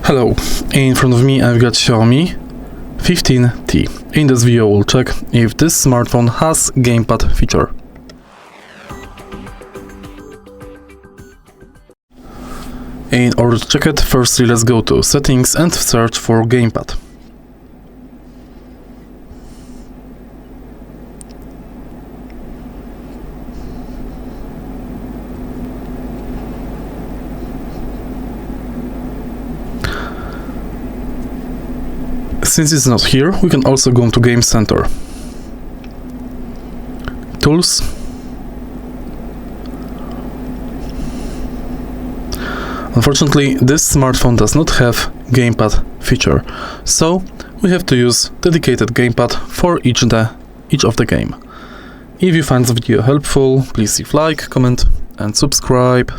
Hello, in front of me I've got XIAOMI 15T. In this video we'll check if this smartphone has gamepad feature. In order to check it, firstly let's go to settings and search for gamepad. Since it's not here, we can also go to Game Center. Tools. Unfortunately, this smartphone does not have gamepad feature, so we have to use dedicated gamepad for each of the game. If you find the video helpful, please leave like, comment and subscribe.